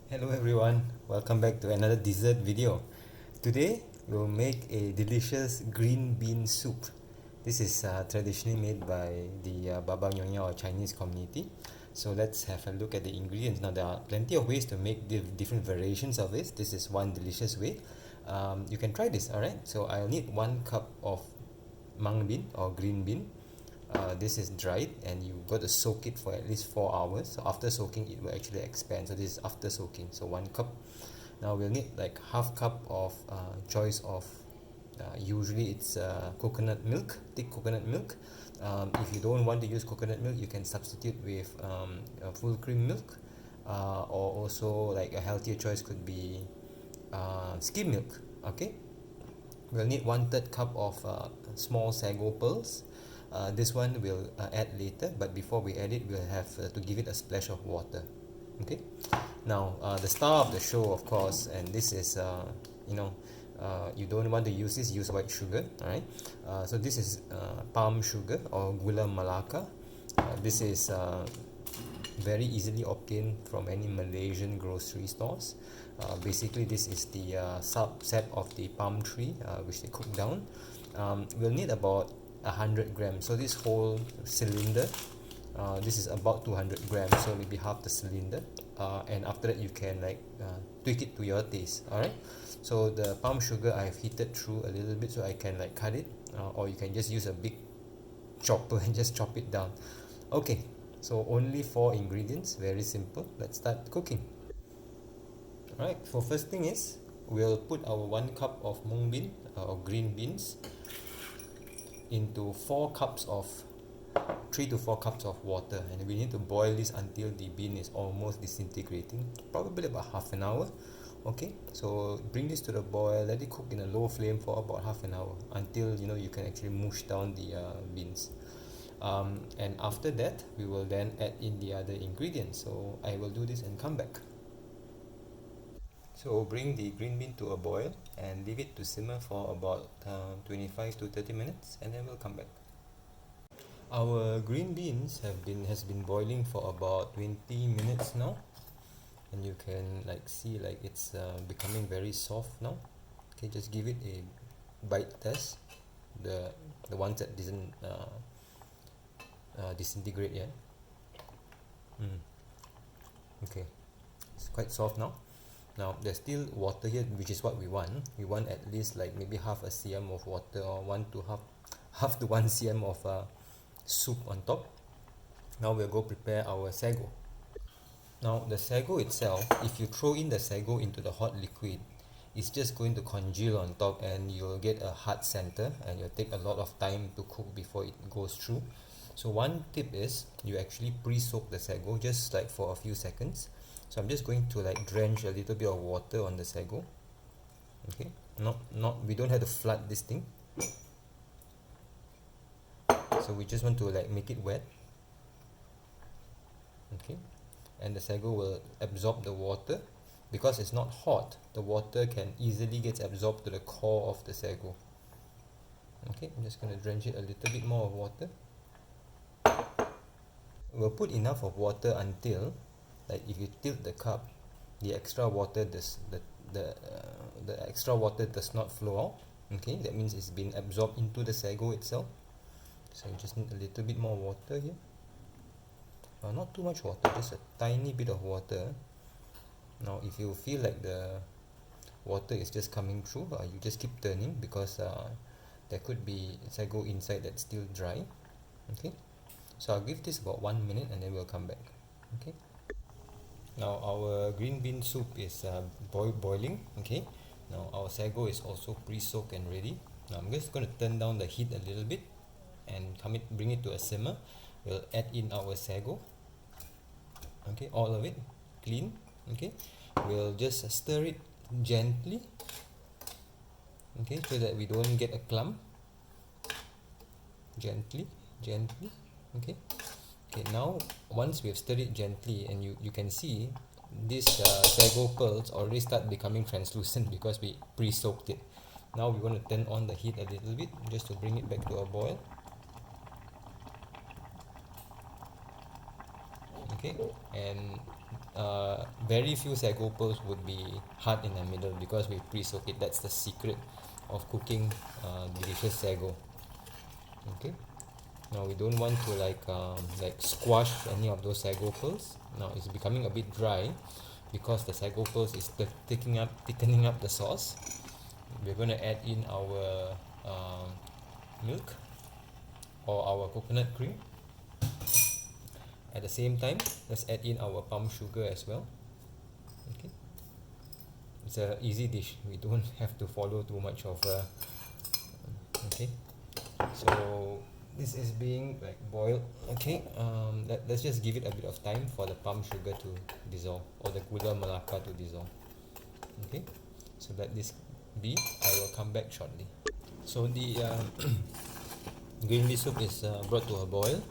Hello everyone, welcome back to another dessert video. Today we'll make a delicious green bean soup. This is traditionally made by the Baba Nyonya or Chinese community. So let's have a look at the ingredients. Now there are plenty of ways to make different variations of this. This is one delicious way. You can try this, alright? So I'll need 1 cup of mung bean or green bean. This is dried and you got to soak it for at least 4 hours. So after soaking it will actually expand. So this is after soaking. So 1 cup. Now we'll need like half cup of choice of usually it's coconut milk, thick coconut milk. If you don't want to use coconut milk, you can substitute with full cream milk, or also like a healthier choice could be skim milk. Okay, we'll need 1/3 cup of small sago pearls. This one we'll add later, but before we add it, we'll have to give it a splash of water. Okay, now the star of the show, of course, and this is you don't want to use this, use white sugar. All right, so this is palm sugar or gula melaka. This is very easily obtained from any Malaysian grocery stores. Basically this is the subset of the palm tree which they cook down. We'll need about 100 grams. So this whole cylinder, this is about 200 grams, so maybe half the cylinder, and after that you can like tweak it to your taste. Alright, so the palm sugar I've heated through a little bit so I can like cut it, or you can just use a big chopper and just chop it down. Okay, so only 4 ingredients, very simple. Let's start cooking. Alright, so first thing is we'll put our 1 cup of mung bean or green beans into 4 cups of 3 to 4 cups of water, and we need to boil this until the bean is almost disintegrating, probably about half an hour. Okay, so bring this to the boil, let it cook in a low flame for about half an hour until you can actually mush down the beans. And after that we will then add in the other ingredients. So I will do this and come back. So bring the green bean to a boil and leave it to simmer for about 25 to 30 minutes, and then we'll come back. Our green beans has been boiling for about 20 minutes now, and you can like see like it's becoming very soft now. Okay, just give it a bite test, the ones that didn't disintegrate yet. Okay, it's quite soft now. Now there's still water here, which is what we want. We want at least like maybe half a cm of water, or half to 1 cm of soup on top. Now we'll go prepare our sago. Now the sago itself, if you throw in the sago into the hot liquid, it's just going to congeal on top and you'll get a hard center, and you'll take a lot of time to cook before it goes through. So one tip is you actually pre-soak the sago just like for a few seconds. So I'm just going to like drench a little bit of water on the sago. Okay, we don't have to flood this thing. So we just want to like make it wet. Okay, and the sago will absorb the water. Because it's not hot, the water can easily get absorbed to the core of the sago. Okay, I'm just going to drench it a little bit more of water. We'll put enough of water until like if you tilt the cup, the extra water the extra water does not flow out. Okay, that means it's been absorbed into the sago itself. So you just need a little bit more water here. Not too much water, just a tiny bit of water. Now if you feel like the water is just coming through, you just keep turning, because there could be sago inside that's still dry. Okay, so I'll give this about 1 minute and then we'll come back. Okay, now our green bean soup is boiling. Okay, now our sago is also pre-soaked and ready. Now I'm just going to turn down the heat a little bit and bring it to a simmer. We'll add in our sago. Okay, all of it clean. Okay, we'll just stir it gently, okay, so that we don't get a clump. Gently. Okay, now once we have stirred it gently, and you can see this sago pearls already start becoming translucent because we pre-soaked it. Now we want to turn on the heat a little bit just to bring it back to a boil. Okay, and very few sago pearls would be hard in the middle because we pre-soak it. That's the secret of cooking delicious sago. Okay, now we don't want to like squash any of those sago pearls. Now it's becoming a bit dry because the sago pearls is thickening up the sauce. We're going to add in our milk or our coconut cream. At the same time, let's add in our palm sugar as well. Okay, it's a easy dish. We don't have to follow too much of okay, so this is being like boiled. Okay, let's just give it a bit of time for the palm sugar to dissolve, or the gula melaka to dissolve. Okay, so let this be. I will come back shortly. So the green bean soup is brought to a boil.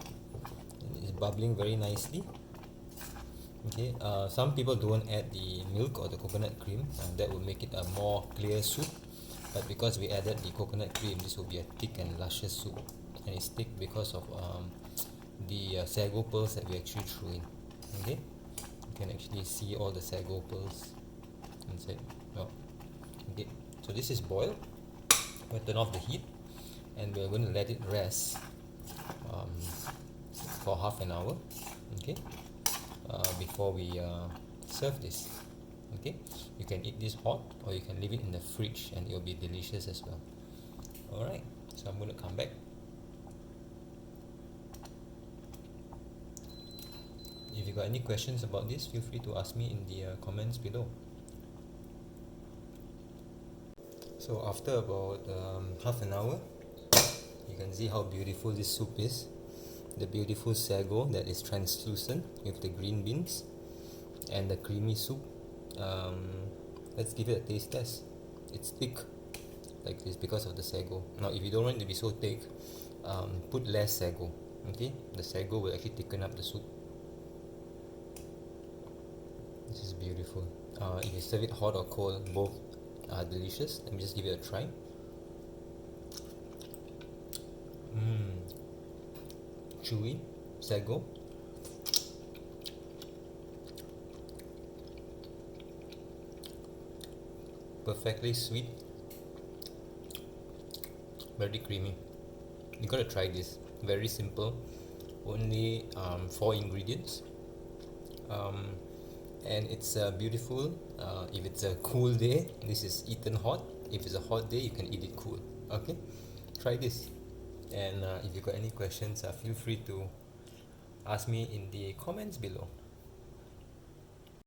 It's bubbling very nicely. Okay, some people don't add the milk or the coconut cream, that will make it a more clear soup, but because we added the coconut cream, this will be a thick and luscious soup. And it's thick because of the sago pearls that we actually threw in. Okay, you can actually see all the sago pearls inside. Oh. Okay, so this is boiled. We'll turn off the heat and we're going to let it rest for half an hour. Okay, before we serve this. Okay, you can eat this hot or you can leave it in the fridge and it will be delicious as well. Alright, so I'm going to come back. If you got any questions about this, feel free to ask me in the comments below. So after about half an hour, you can see how beautiful this soup is. The beautiful sago that is translucent with the green beans and the creamy soup. Let's give it a taste test. It's thick like this because of the sago. Now if you don't want it to be so thick, put less sago. Okay, the sago will actually thicken up the soup. This is beautiful. If you serve it hot or cold, both are delicious. Let me just give it a try. Chewy sago. Perfectly sweet. Very creamy. You gotta try this. Very simple. Only 4 ingredients. And it's beautiful. If it's a cool day, this is eaten hot. If it's a hot day, you can eat it cool. Okay, try this. And if you got any questions, feel free to ask me in the comments below.